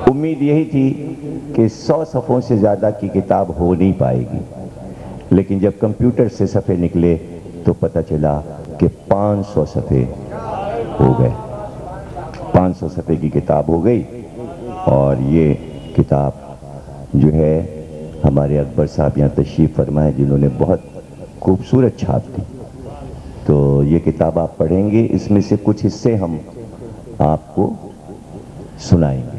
امید یہی تھی کہ 100 صفحوں سے زیادہ کی کتاب ہو نہیں پائے گی، لیکن جب کمپیوٹر سے صفحے نکلے تو پتہ چلا کہ 500 صفحے ہو گئے، 500 صفحے کی کتاب ہو گئی۔ اور یہ کتاب جو ہے ہمارے اکبر صاحب یہاں تشریف فرمائے جنہوں نے بہت خوبصورت چھاپ دی، تو یہ کتاب آپ پڑھیں گے، اس میں سے کچھ حصے ہم آپ کو سنائیں گے۔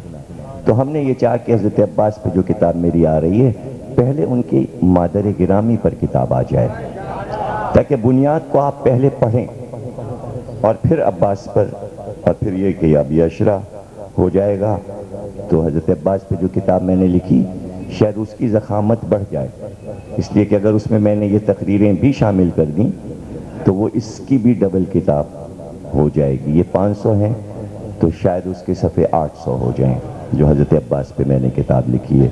تو ہم نے یہ چاہا کہ حضرت عباس پہ جو کتاب میری آ رہی ہے پہلے ان کی مادر گرامی پر کتاب آ جائے، تاکہ بنیاد کو آپ پہلے پڑھیں اور پھر عباس پر، اور پھر یہ کہ اب یہ اشرا ہو جائے گا تو حضرت عباس پہ جو کتاب میں نے لکھی شاید اس کی ضخامت بڑھ جائے، اس لیے کہ اگر اس میں میں نے یہ تقریریں بھی شامل کر دیں تو وہ اس کی بھی ڈبل کتاب ہو جائے گی۔ یہ 500 ہیں تو شاید اس کے صفحے 800 ہو جائیں جو حضرت عباس پہ میں نے کتاب لکھی ہے۔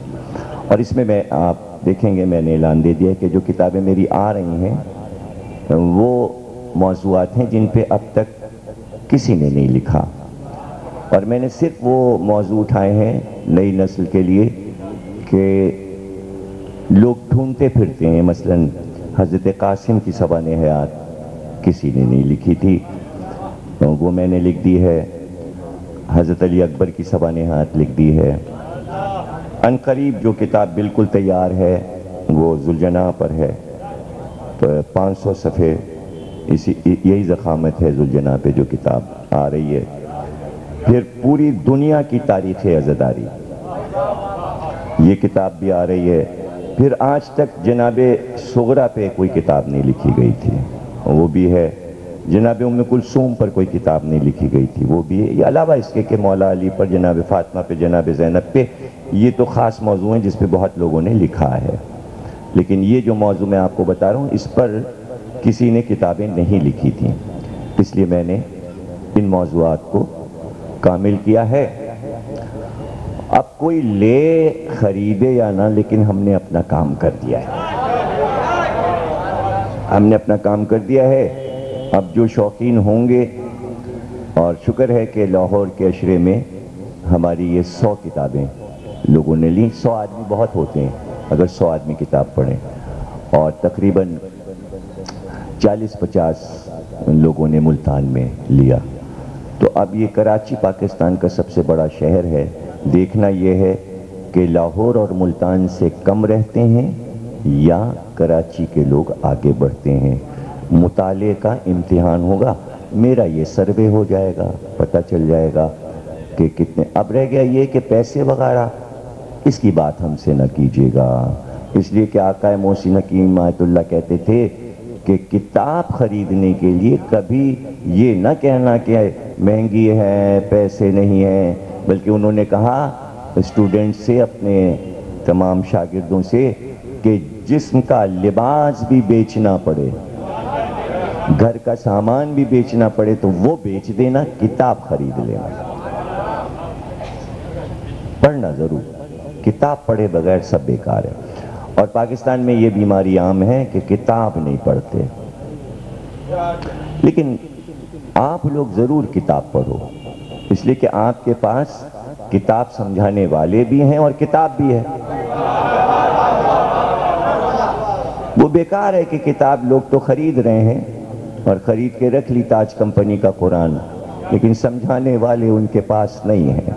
اور اس میں آپ دیکھیں گے میں نے اعلان دے دیا ہے کہ جو کتابیں میری آ رہی ہیں وہ موضوعات ہیں جن پہ اب تک کسی نے نہیں لکھا، اور میں نے صرف وہ موضوع اٹھائے ہیں نئی نسل کے لیے کہ لوگ ڈھونڈتے پھرتے ہیں۔ مثلا حضرت قاسم کی سوانح حیات کسی نے نہیں لکھی تھی، وہ میں نے لکھ دی ہے۔ حضرت علی اکبر کی سوانح حیات لکھ دی ہے۔ ان قریب جو کتاب بالکل تیار ہے وہ ذوالجناح پر ہے، تو 500 صفحے یہی ضخامت ہے ذوالجناح پہ جو کتاب آ رہی ہے۔ پھر پوری دنیا کی تاریخ عزاداری یہ کتاب بھی آ رہی ہے۔ پھر آج تک جناب صغرا پہ کوئی کتاب نہیں لکھی گئی تھی، وہ بھی ہے۔ جناب ام کلثوم پر کوئی کتاب نہیں لکھی گئی تھی، وہ بھی ہے۔ یہ علاوہ اس کے کہ مولا علی پر، جناب فاطمہ پہ، جناب زینب پہ، یہ تو خاص موضوع ہیں جس پہ بہت لوگوں نے لکھا ہے، لیکن یہ جو موضوع میں آپ کو بتا رہا ہوں اس پر کسی نے کتابیں نہیں لکھی تھیں، اس لیے میں نے ان موضوعات کو کامل کیا ہے۔ اب کوئی لے خریدے یا نہ، لیکن ہم نے اپنا کام کر دیا ہے، ہم نے اپنا کام کر دیا ہے۔ اب جو شوقین ہوں گے، اور شکر ہے کہ لاہور کے اشرے میں ہماری یہ 100 کتابیں لوگوں نے لی۔ 100 آدمی بہت ہوتے ہیں اگر 100 آدمی کتاب پڑھیں، اور تقریباً 40-50 لوگوں نے ملتان میں لیا۔ تو اب یہ کراچی پاکستان کا سب سے بڑا شہر ہے۔ دیکھنا یہ ہے کہ لاہور اور ملتان سے کم رہتے ہیں یا کراچی کے لوگ آگے بڑھتے ہیں۔ مطالعے کا امتحان ہوگا، میرا یہ سروے ہو جائے گا، پتہ چل جائے گا کہ کتنے۔ اب رہ گیا یہ کہ پیسے وغیرہ اس کی بات ہم سے نہ کیجیے گا، اس لیے کہ آقا محسن حکیم آیت اللہ کہتے تھے کہ کتاب خریدنے کے لیے کبھی یہ نہ کہنا کہ مہنگی ہے، پیسے نہیں ہیں، بلکہ انہوں نے کہا اسٹوڈنٹ سے، اپنے تمام شاگردوں سے، کہ جسم کا لباس بھی بیچنا پڑے، گھر کا سامان بھی بیچنا پڑے تو وہ بیچ دینا، کتاب خرید لینا۔ پڑھنا ضرور، کتاب پڑھے بغیر سب بیکار ہے۔ اور پاکستان میں یہ بیماری عام ہے کہ کتاب نہیں پڑھتے، لیکن آپ لوگ ضرور کتاب پڑھو، اس لیے کہ آپ کے پاس کتاب سمجھانے والے بھی ہیں اور کتاب بھی ہے۔ وہ بیکار ہے کہ کتاب لوگ تو خرید رہے ہیں اور خرید کے رکھ لی تاج کمپنی کا قرآن، لیکن سمجھانے والے ان کے پاس نہیں ہیں۔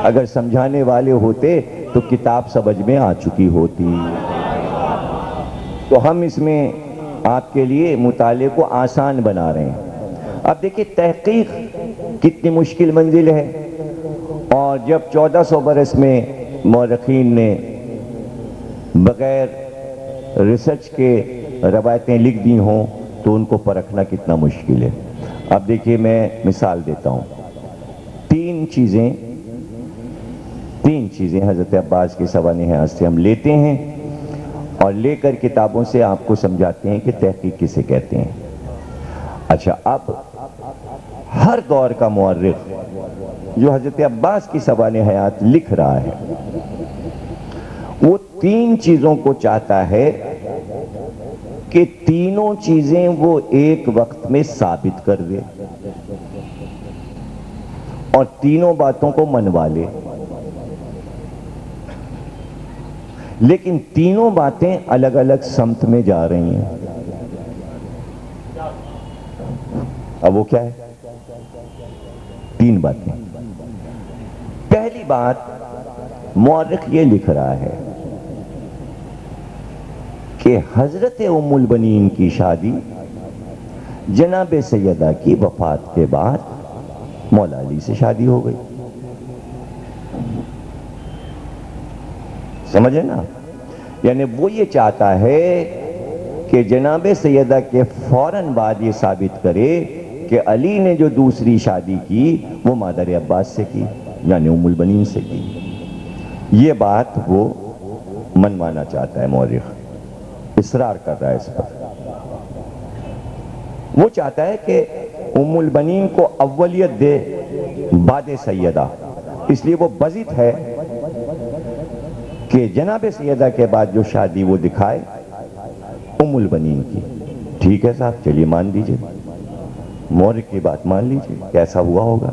اگر سمجھانے والے ہوتے تو کتاب سمجھ میں آ چکی ہوتی۔ تو ہم اس میں آپ کے لیے مطالعے کو آسان بنا رہے ہیں۔ اب دیکھیں تحقیق کتنی مشکل منزل ہے، اور جب 1400 برس میں مورخین نے بغیر ریسرچ کے روایتیں لکھ دی ہوں تو ان کو پرکھنا کتنا مشکل ہے۔ اب دیکھیے میں مثال دیتا ہوں، تین چیزیں حضرت عباس کی سوانح حیات سے ہم لیتے ہیں اور لے کر کتابوں سے آپ کو سمجھاتے ہیں کہ تحقیق کسے کہتے ہیں۔ اچھا، اب ہر دور کا مورخ جو حضرت عباس کی سوانح حیات لکھ رہا ہے وہ تین چیزوں کو چاہتا ہے کہ تینوں چیزیں وہ ایک وقت میں ثابت کر دے اور تینوں باتوں کو منوا لے۔ لیکن تینوں باتیں الگ الگ سمت میں جا رہی ہیں. اب وہ کیا ہے؟ تین باتیں. پہلی بات مورخ یہ لکھ رہا ہے کہ حضرت ام البنین کی شادی جناب سیدہ کی وفات کے بعد مولا علی سے شادی ہو گئی. سمجھے نا؟ یعنی وہ یہ چاہتا ہے کہ جناب سیدہ کے فوراً بعد یہ ثابت کرے کہ علی نے جو دوسری شادی کی وہ مادر عباس سے کی، یعنی ام البنین سے کی. یہ بات وہ منوانا چاہتا ہے، مورخ اصرار کر رہا ہے اس پر. وہ چاہتا ہے کہ ام البنین کو اولیت دے بعد سیدہ، اس لیے وہ بضد ہے کہ جناب سیدہ کے بعد جو شادی وہ دکھائے ام البنین کی. ٹھیک ہے صاحب، چلیے مان لیجئے، مورخ کی بات مان لیجئے، کیسا ہوا ہوگا.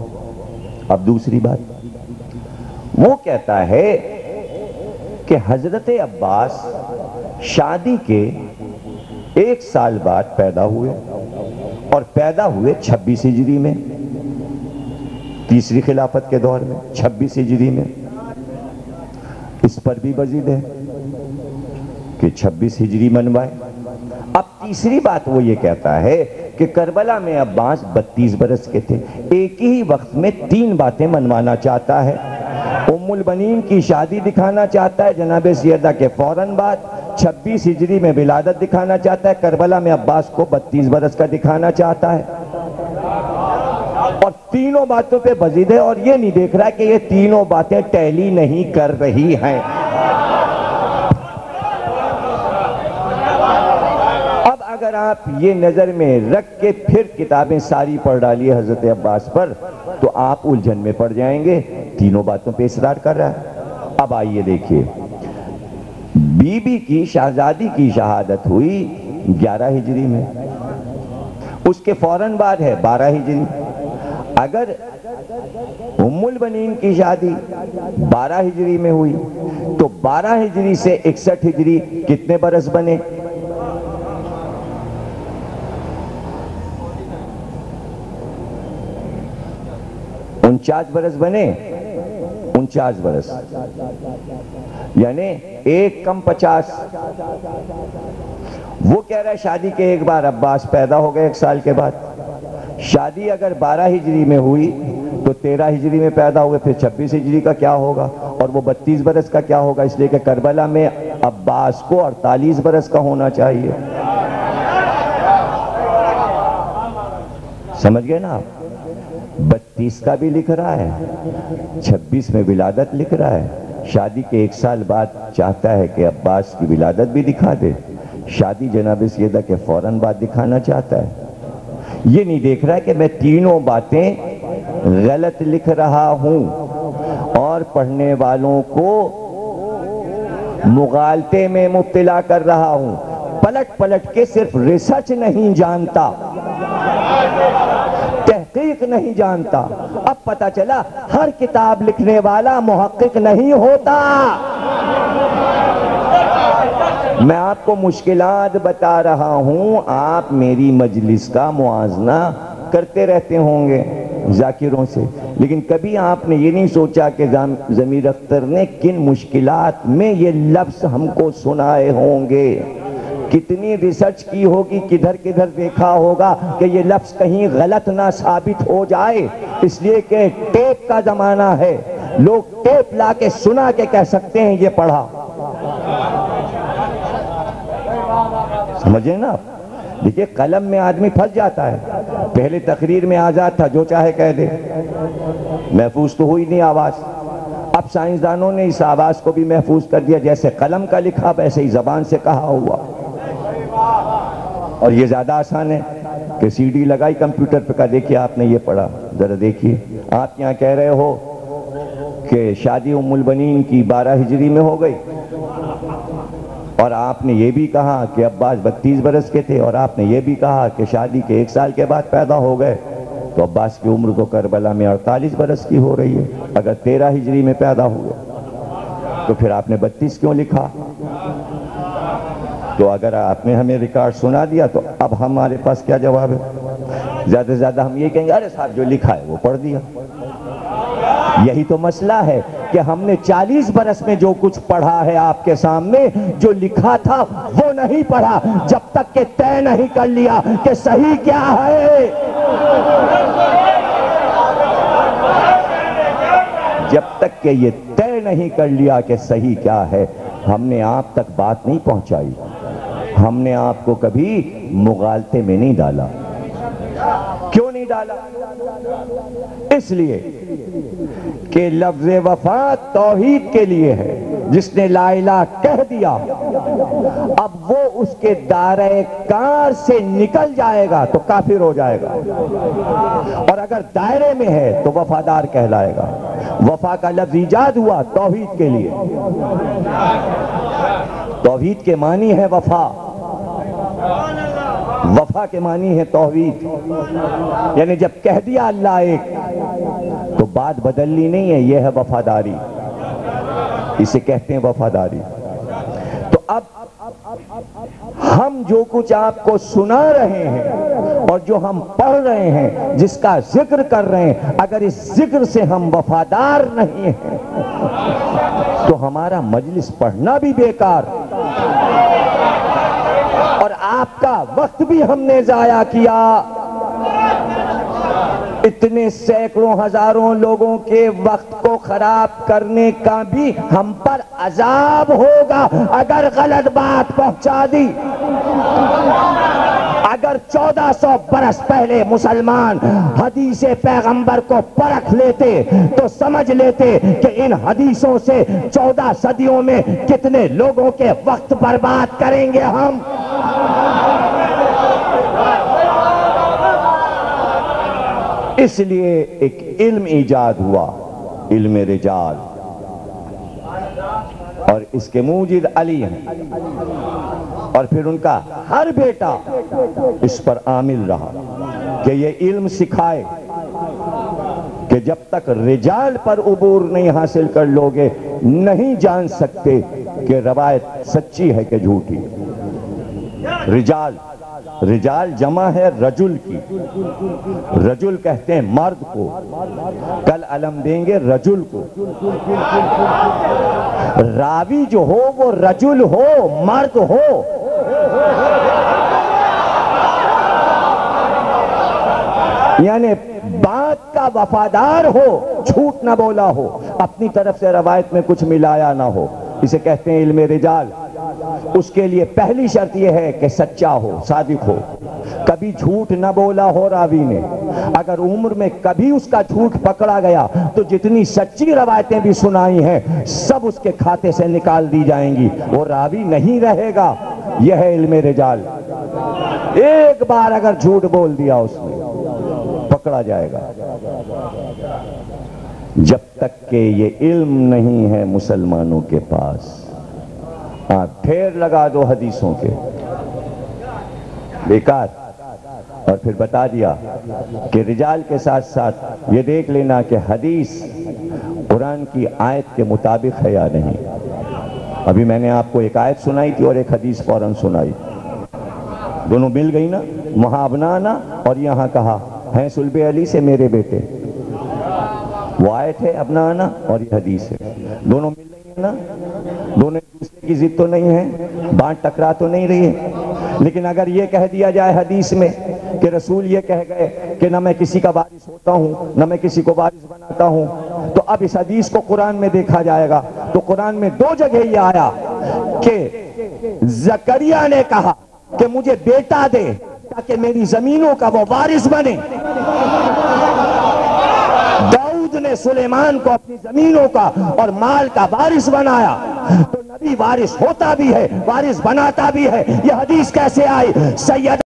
اب دوسری بات وہ کہتا ہے کہ حضرت عباس شادی کے 1 سال بعد پیدا ہوئے، اور پیدا ہوئے 26 ہجری میں، تیسری خلافت کے دور میں 26 ہجری میں. اس پر بھی بضد ہے کہ 26 ہجری منوائے. اب تیسری بات وہ یہ کہتا ہے کہ کربلا میں عباس 32 برس کے تھے. ایک ہی وقت میں 3 باتیں منوانا چاہتا ہے. ام البنین کی شادی دکھانا چاہتا ہے جناب سیدہ کے فوراً بعد، 26 ہجری میں ولادت دکھانا چاہتا ہے، کربلا میں عباس کو 32 برس کا دکھانا چاہتا ہے. اور تینوں باتوں پہ بضد ہے، اور یہ نہیں دیکھ رہا کہ یہ تینوں باتیں ٹیلی نہیں کر رہی ہیں. اب اگر آپ یہ نظر میں رکھ کے پھر کتابیں ساری پڑھ ڈالیے حضرت عباس پر تو آپ الجھن میں پڑ جائیں گے. تینوں باتوں پہ اصرار کر رہا ہے. اب آئیے دیکھیے، بی بی کی شہزادی کی شہادت ہوئی 11 ہجری میں، اس کے فوراً بعد ہے 12 ہجری. اگر ام البنین کی شادی 12 ہجری میں ہوئی تو 12 ہجری سے 61 ہجری کتنے برس بنے؟ 49 برس بنے. 49 برس یعنی 1 کم 50. وہ کہہ رہا ہے شادی کے ایک بار عباس پیدا ہو گئے 1 سال کے بعد. شادی اگر 12 ہجری میں ہوئی تو 13 ہجری میں پیدا ہوئے، پھر 26 ہجری کا کیا ہوگا، اور وہ 32 برس کا کیا ہوگا؟ اس لیے کہ کربلا میں عباس کو 48 برس کا ہونا چاہیے. سمجھ گئے نا آپ؟ 32 کا بھی لکھ رہا ہے، 26 میں ولادت لکھ رہا ہے. شادی کے 1 سال بعد چاہتا ہے کہ عباس کی ولادت بھی دکھا دے. شادی جناب سیدہ کے فوراً بعد دکھانا چاہتا ہے. یہ نہیں دیکھ رہا ہے کہ میں تینوں باتیں غلط لکھ رہا ہوں اور پڑھنے والوں کو مغالطے میں مبتلا کر رہا ہوں. پلٹ پلٹ کے صرف ریسرچ نہیں جانتا، تحقیق نہیں جانتا. اب پتہ چلا ہر کتاب لکھنے والا محقق نہیں ہوتا. میں آپ کو مشکلات بتا رہا ہوں، آپ میری مجلس کا موازنہ کرتے رہتے ہوں گے ذاکروں سے، لیکن کبھی آپ نے یہ نہیں سوچا کہ ضمیر اختر نے کن مشکلات میں یہ لفظ ہم کو سنائے ہوں گے، کتنی ریسرچ کی ہوگی، کدھر کدھر دیکھا ہوگا کہ یہ لفظ کہیں غلط نہ ثابت ہو جائے. اس لیے کہ ٹیپ کا زمانہ ہے، لوگ ٹیپ لا کے سنا کے کہہ سکتے ہیں یہ پڑھا. سمجھیں نا آپ؟ دیکھیے قلم میں آدمی پھنس جاتا ہے. پہلے تقریر میں آزاد تھا، جو چاہے کہہ دے، محفوظ تو ہوئی نہیں آواز. اب سائنسدانوں نے اس آواز کو بھی محفوظ کر دیا، جیسے قلم کا لکھا ویسے ہی زبان سے کہا ہوا. اور یہ زیادہ آسان ہے کہ سی ڈی لگائی کمپیوٹر پہ، کہا دیکھیے آپ نے یہ پڑھا، ذرا دیکھیے. آپ یہاں کہہ رہے ہو کہ شادی ام البنین کی 12 ہجری میں ہو گئی، اور آپ نے یہ بھی کہا کہ عباس 32 برس کے تھے، اور آپ نے یہ بھی کہا کہ شادی کے 1 سال کے بعد پیدا ہو گئے، تو عباس کی عمر تو کربلا میں 48 برس کی ہو رہی ہے. اگر 13 ہجری میں پیدا ہوئے تو پھر آپ نے 32 کیوں لکھا؟ تو اگر آپ نے ہمیں ریکارڈ سنا دیا تو اب ہمارے پاس کیا جواب ہے؟ زیادہ سے زیادہ ہم یہ کہیں گے ارے صاحب جو لکھا ہے وہ پڑھ دیا۔ یہی تو مسئلہ ہے کہ ہم نے 40 برس میں جو کچھ پڑھا ہے آپ کے سامنے، جو لکھا تھا وہ نہیں پڑھا، جب تک کہ طے نہیں کر لیا کہ صحیح کیا ہے، جب تک کہ یہ طے نہیں کر لیا کہ صحیح کیا ہے، ہم نے آپ تک بات نہیں پہنچائی، ہم نے آپ کو کبھی مغالطے میں نہیں ڈالا۔ کیوں نہیں ڈالا؟ اس لیے کہ لفظ وفا توحید کے لیے ہے۔ جس نے لا الہ کہہ دیا اب وہ اس کے دائرۂ کار سے نکل جائے گا تو کافر ہو جائے گا، اور اگر دائرے میں ہے تو وفادار کہلائے گا۔ وفا کا لفظ ایجاد ہوا توحید کے لیے۔ توحید کے معنی ہے وفا، وفا کے معنی ہے توحید، یعنی جب کہہ دیا اللہ ایک تو بات بدلنی نہیں ہے، یہ ہے وفاداری، اسے کہتے ہیں وفاداری۔ تو اب ہم جو کچھ آپ کو سنا رہے ہیں اور جو ہم پڑھ رہے ہیں، جس کا ذکر کر رہے ہیں، اگر اس ذکر سے ہم وفادار نہیں ہیں تو ہمارا مجلس پڑھنا بھی بیکار، اور آپ کا وقت بھی ہم نے ضائع کیا۔ اتنے سینکڑوں ہزاروں لوگوں کے وقت کو خراب کرنے کا بھی ہم پر عذاب ہوگا اگر غلط بات پہنچا دی۔ اگر 1400 برس پہلے مسلمان حدیث پیغمبر کو پرکھ لیتے تو سمجھ لیتے کہ ان حدیثوں سے 14 صدیوں میں کتنے لوگوں کے وقت برباد کریں گے ہم۔ اس لیے ایک علم ایجاد ہوا، علم رجال، اور اس کے موجد علی ہیں، اور پھر ان کا ہر بیٹا اس پر عامل رہا کہ یہ علم سکھائے کہ جب تک رجال پر عبور نہیں حاصل کر لوگے نہیں جان سکتے کہ روایت سچی ہے کہ جھوٹی۔ رجال، رجال جمع ہے رجل کی، رجل کہتے ہیں مرد کو، کل علم دیں گے رجل کو۔ راوی جو ہو وہ رجل ہو، مرد ہو۔ یعنی بات کا وفادار ہو، جھوٹ نہ بولا ہو، اپنی طرف سے روایت میں کچھ ملایا نہ ہو، اسے کہتے ہیں علم رجال۔ اس کے لیے پہلی شرط یہ ہے کہ سچا ہو، صادق ہو، کبھی جھوٹ نہ بولا ہو راوی نے۔ اگر عمر میں کبھی اس کا جھوٹ پکڑا گیا تو جتنی سچی روایتیں بھی سنائی ہیں سب اس کے کھاتے سے نکال دی جائیں گی، وہ راوی نہیں رہے گا۔ یہ ہے علم رجال۔ ایک بار اگر جھوٹ بول دیا اس نے پکڑا جائے گا۔ جب تک کہ یہ علم نہیں ہے مسلمانوں کے پاس، آپ ڈھیر لگا دو حدیثوں کے، بیکار، اور پھر بتا دیا کہ رجال کے ساتھ ساتھ یہ دیکھ لینا کہ حدیث قرآن کی آیت کے مطابق ہے یا نہیں۔ ابھی میں نے آپ کو ایک آیت سنائی تھی اور ایک حدیث فوراً سنائی، دونوں مل گئی نا، وہاں ابنانا اور یہاں کہا ہیں صلب علی سے میرے بیٹے، وہ آیت ہے ابنانا اور یہ حدیث ہے، دونوں مل رہی ہیں نا، دونوں ایک دوسرے کی ضد تو نہیں ہے، بانٹ ٹکرا تو نہیں رہی ہے۔ لیکن اگر یہ کہہ دیا جائے حدیث میں کہ رسول یہ کہہ گئے کہ نہ میں کسی کا وارث ہوتا ہوں نہ میں کسی کو وارث بناتا ہوں، تو اب اس حدیث کو قرآن میں دیکھا جائے گا تو قرآن میں 2 جگہ یہ آیا کہ زکریا نے کہا کہ مجھے بیٹا دے تاکہ میری زمینوں کا وہ وارث بنے، داؤد نے سلیمان کو اپنی زمینوں کا اور مال کا وارث بنایا۔ تو نبی وارث ہوتا بھی ہے، وارث بناتا بھی ہے۔ یہ حدیث کیسے آئی؟ سید